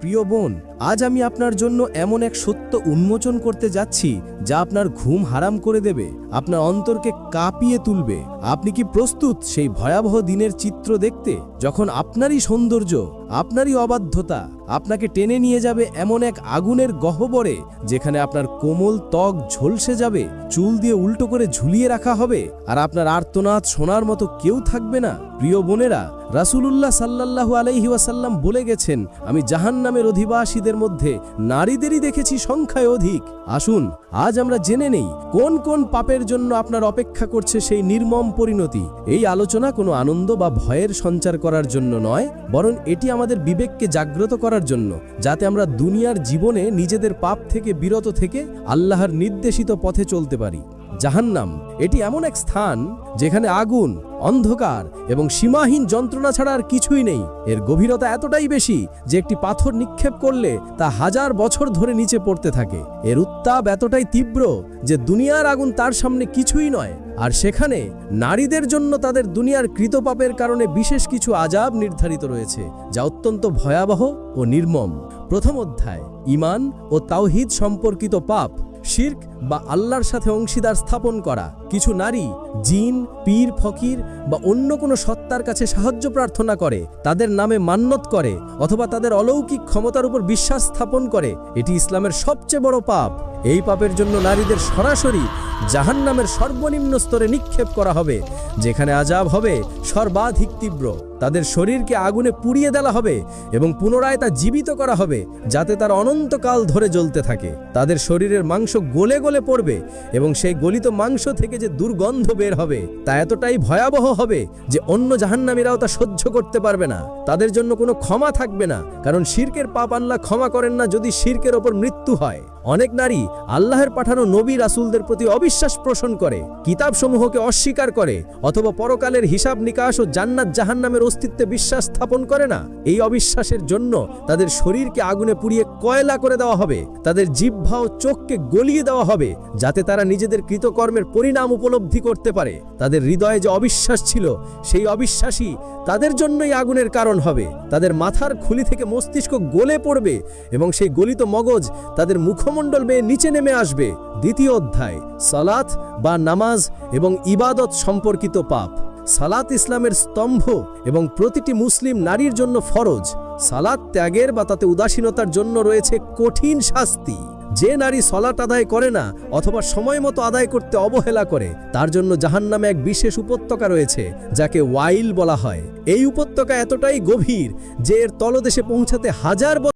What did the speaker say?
প্রিয় বোন, আজ আমি আপনার জন্য এমন এক সত্য উন্মোচন করতে যাচ্ছি যা আপনার ঘুম হারাম করে দেবে, আপনার অন্তরকে কাঁপিয়ে তুলবে। আপনি কি প্রস্তুত সেই ভয়াবহ দিনের চিত্র দেখতে, যখন আপনারই সৌন্দর্য, আপনারই অবাধ্যতা আপনাকে টেনে নিয়ে যাবে এমন এক আগুনের গহ্বরে, যেখানে আপনার কোমল ত্বক ঝলসে যাবে, চুল দিয়ে উল্টো করে ঝুলিয়ে রাখা হবে, আর আপনার আর্তনাদ শোনার মতো কেউ থাকবে না? প্রিয় বোনেরা, রাসূলুল্লাহ সাল্লাল্লাহু আলাইহি ওয়াসাল্লাম বলে গেছেন, আমি জাহান্নামের অধিবাসীদের মধ্যে নারীদেরই দেখেছি সংখ্যায় অধিক। আসুন আজ আমরা জেনে নেই কোন কোন পাপের জন্য আপনার অপেক্ষা করছে সেই নির্মম পরিণতি। এই আলোচনা কোনো আনন্দ বা ভয়ের সঞ্চার করার জন্য নয়, বরং এটি আমাদের বিবেককে জাগ্রত করার জন্য, যাতে আমরা দুনিয়ার জীবনে নিজেদের পাপ থেকে বিরত থেকে আল্লাহর নির্দেশিত পথে চলতে পারি। জাহান্নাম এটি এমন এক স্থান যেখানে আগুন, অন্ধকার এবং সীমাহীন যন্ত্রণা ছাড়া আর কিছুই নেই। এর গভীরতা এতটাই বেশি যে একটি পাথর নিক্ষেপ করলে তা হাজার বছর ধরে নিচে পড়তে থাকে। এর উত্তাপ এতটাই তীব্র যে দুনিয়ার আগুন তার সামনে কিছুই নয়। আর সেখানে নারীদের জন্য তাদের দুনিয়ার কৃতপাপের কারণে বিশেষ কিছু আযাব নির্ধারিত রয়েছে, যা অত্যন্ত ভয়াবহ ও নির্মম। প্রথম অধ্যায়, ঈমান ও তাওহীদ সম্পর্কিত পাপ। শিরক বা আল্লাহর সাথে অংশীদার স্থাপন করা। কিছু নারী জিন, পীর, ফকির বা অন্য কোনো সত্তার কাছে সাহায্য প্রার্থনা করে, তাদের নামে মান্যত করে অথবা তাদের অলৌকিক ক্ষমতার উপর বিশ্বাস স্থাপন করে। এটি ইসলামের সবচেয়ে বড় পাপ। এই পাপের জন্য নারীদের সরাসরি জাহান্নামের সর্বনিম্ন স্তরে নিক্ষেপ করা হবে, যেখানে আযাব হবে সর্বাধিক তীব্র। তাদের শরীরকে আগুনে পুড়িয়ে দেওয়া হবে এবং পুনরায় তা জীবিত করা হবে, যাতে তার অনন্তকাল ধরে জ্বলতে থাকে। তাদের শরীরের মাংস গলে গলে পড়বে এবং সেই গলিত মাংস থেকে যে দুর্গন্ধ বের হবে তা এতটাই ভয়াবহ হবে যে অন্য জাহান্নামীরাও তা সহ্য করতে পারবে না। তাদের জন্য কোনো ক্ষমা থাকবে না, কারণ শিরকের পাপ আল্লাহ ক্ষমা করেন না যদি শিরকের ওপর মৃত্যু হয়। অনেক নারী আল্লাহর পাঠানো নবী রাসূলদের প্রতি অবিশ্বাস পোষণ করে, কিতাবসমূহকে অস্বীকার করে অথবা পরকালের হিসাব নিকাশ ও জান্নাত জাহান্নামের অস্তিত্বে বিশ্বাস স্থাপন করে না। এই অবিশ্বাসের জন্য তাদের শরীরকে আগুনে পুড়িয়ে কয়লা করে দেওয়া হবে, তাদের জিহ্বা ও চোখকে গলিয়ে দেওয়া হবে, যাতে তারা নিজেদের কৃতকর্মের পরিণাম উপলব্ধি করতে পারে। তাদের হৃদয়ে যে অবিশ্বাস ছিল, সেই অবিশ্বাসই তাদের জন্যই আগুনের কারণ হবে। তাদের মাথার খুলি থেকে মস্তিষ্ক গলে পড়বে এবং সেই গলিত মগজ তাদের মুখমণ্ডল বেয়ে নিচে নেমে আসবে। দ্বিতীয় অধ্যায়, সালাত বা নামাজ এবং ইবাদত সম্পর্কিত পাপ। সালাত ইসলামের স্তম্ভ এবং প্রতিটি মুসলিম নারীর জন্য ফরজ। সালাত ত্যাগের বা তাতে উদাসীনতার জন্য রয়েছে কঠিন শাস্তি। যে নারী সালাত আদায় করে না অথবা সময় মতো আদায় করতে অবহেলা করে, তার জন্য জাহান্নামে এক বিশেষ উপত্যকা রয়েছে, যাকে ওয়াইল বলা হয়। এই উপত্যকা এতটাই গভীর যে এর তলদেশে পৌঁছাতে হাজার